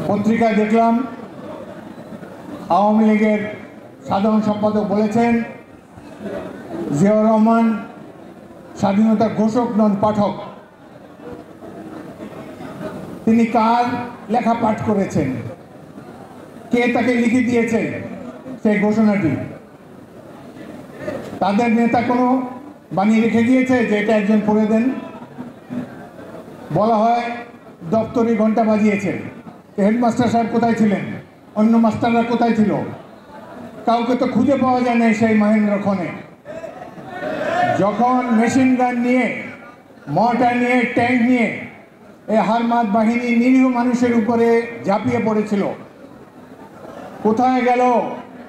পত্রিকায় দেখলাম আওয়ামী লীগের সাধারণ সম্পাদক বলেছেন জিয়াউর রহমান স্বাধীনতা ঘোষক নন, পাঠক। তিনি কার লেখা পাঠ করেছেন, কে তাকে লিখে দিয়েছে সেই ঘোষণাটি? তাদের নেতা কোনো বানিয়ে রেখে দিয়েছে যে এটা একজন পড়ে দেন? বলা হয় দপ্তরি ঘন্টা বাজিয়েছে। হেডমাস্টার সাহেব কোথায় ছিলেন? অন্য মাস্টাররা কোথায় ছিল? কাউকে তো খুঁজে পাওয়া যায় না সেই মহেন্দ্রক্ষণে। যখন মেশিন গান নিয়ে, মর্টার নিয়ে, ট্যাঙ্ক নিয়ে এই হারমাত বাহিনী নিরীহ মানুষের উপরে ঝাঁপিয়ে পড়েছিল, কোথায় গেল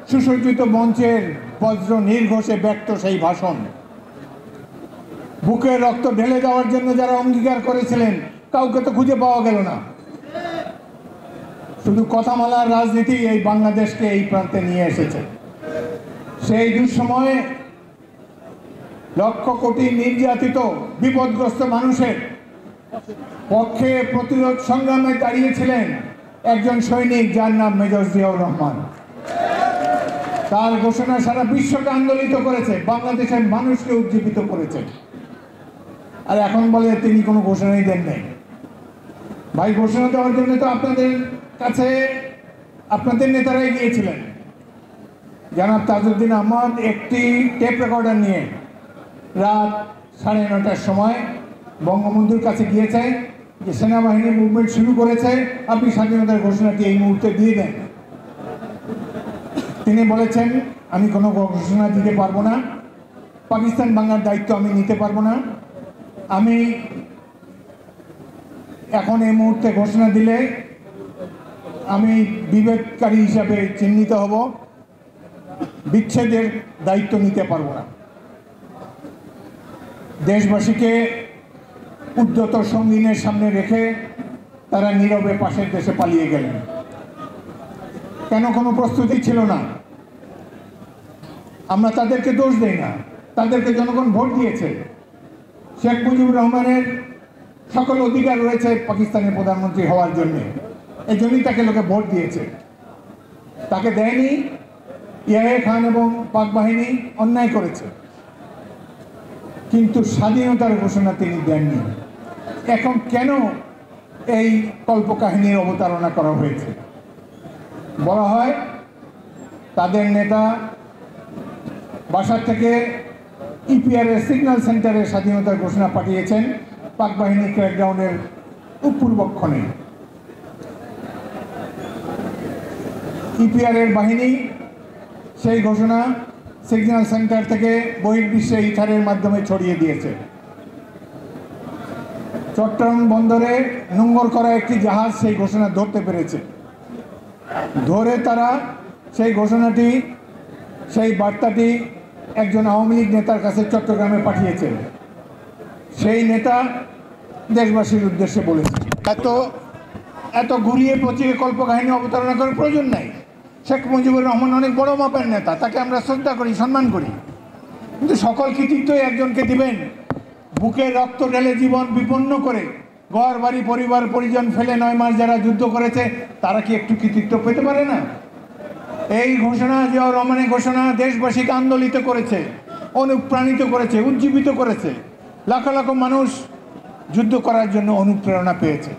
সুসজ্জিত মঞ্চের বজ্র নির্ঘোষে ব্যক্ত সেই ভাষণ? বুকের রক্ত ঢেলে দেওয়ার জন্য যারা অঙ্গীকার করেছিলেন কাউকে তো খুঁজে পাওয়া গেল না। শুধু কথামালার রাজনীতি এই বাংলাদেশকে এই প্রান্তে নিয়ে এসেছে। সেই দুঃসময়ে লক্ষ কোটি নির্যাতিত বিপদগ্রস্ত মানুষের পক্ষে প্রতিরোধ সংগ্রামে দাঁড়িয়েছিলেন একজন সৈনিক যার নাম মেজর জিয়াউর রহমান। তার ঘোষণা সারা বিশ্বকে আন্দোলিত করেছে, বাংলাদেশের মানুষকে উজ্জীবিত করেছে। আর এখন বলে তিনি কোনো ঘোষণাই দেন নাই। ভাই, ঘোষণা দেওয়ার জন্য তো আপনাদের কাছে আপনাদের নেতারাই গিয়েছিলেন। জনাব তাজউদ্দিন আহমদ একটি টেপ রেকর্ডার নিয়ে রাত 9:30টার সময় বঙ্গবন্ধুর কাছে গিয়েছে যে সেনাবাহিনী মুভমেন্ট শুরু করেছে, আপনি স্বাধীনতার ঘোষণাটি এই মুহূর্তে দিয়ে দেন। তিনি বলেছেন আমি কোনো ঘোষণা দিতে পারবো না, পাকিস্তান ভাঙার দায়িত্ব আমি নিতে পারবো না। আমি এখন এই মুহূর্তে ঘোষণা দিলে আমি বিভেদকারী হিসাবে চিহ্নিত হব, বিচ্ছেদের দায়িত্ব নিতে পারবো না। দেশবাসীকে উদ্যত সঙ্গিনের সামনে রেখে তারা নীরবে পাশের দেশে পালিয়ে গেলেন। কেন? কোনো প্রস্তুতি ছিল না। আমরা তাদেরকে দোষ দেই না, তাদেরকে জনগণ ভোট দিয়েছে। শেখ মুজিবুর রহমানের সকল অধিকার রয়েছে পাকিস্তানের প্রধানমন্ত্রী হওয়ার জন্য, এই জন্যই তাকে লোকে ভোট দিয়েছে। তাকে দেয়নি, ইয়াহিয়া খান এবং পাক বাহিনী অন্যায় করেছে, কিন্তু স্বাধীনতার ঘোষণা তিনি দেননি। এখন কেন এই কল্পকাহিনীর অবতারণা করা হয়েছে? বলা হয় তাদের নেতা বাসার থেকে ইপিআরের সিগন্যাল সেন্টারে স্বাধীনতার ঘোষণা পাঠিয়েছেন পাক বাহিনী ক্র্যাকডাউনের পূর্বক্ষণে। ইপিআরের বাহিনী সেই ঘোষণা সিগন্যাল সেন্টার থেকে বহির্বিশ্বে ইথারের মাধ্যমে ছড়িয়ে দিয়েছে। চট্টগ্রাম বন্দরে নোঙর করা একটি জাহাজ সেই ঘোষণা ধরতে পেরেছে। ধরে তারা সেই ঘোষণাটি, সেই বার্তাটি একজন আওয়ামী লীগ নেতার কাছে চট্টগ্রামে পাঠিয়েছেন। সেই নেতা দেশবাসীর উদ্দেশ্যে বলেছে। এত ঘুরিয়ে পচিয়ে কল্পকাহিনী অবতারণা করার প্রয়োজন নাই। শেখ মুজিবুর রহমান অনেক বড় মাপের নেতা, তাকে আমরা শ্রদ্ধা করি, সম্মান করি, কিন্তু সকল কৃতিত্বই একজনকে দিবেন? বুকের রক্ত ঢেলে জীবন বিপন্ন করে ঘর বাড়ি পরিবার পরিজন ফেলে 9 মাস যারা যুদ্ধ করেছে তারা কি একটু কৃতিত্ব পেতে পারে না? এই ঘোষণা, জিয়াউর রহমানের ঘোষণা দেশবাসীকে আন্দোলিত করেছে, অনুপ্রাণিত করেছে, উজ্জীবিত করেছে। লাখ লাখ মানুষ যুদ্ধ করার জন্য অনুপ্রেরণা পেয়েছে।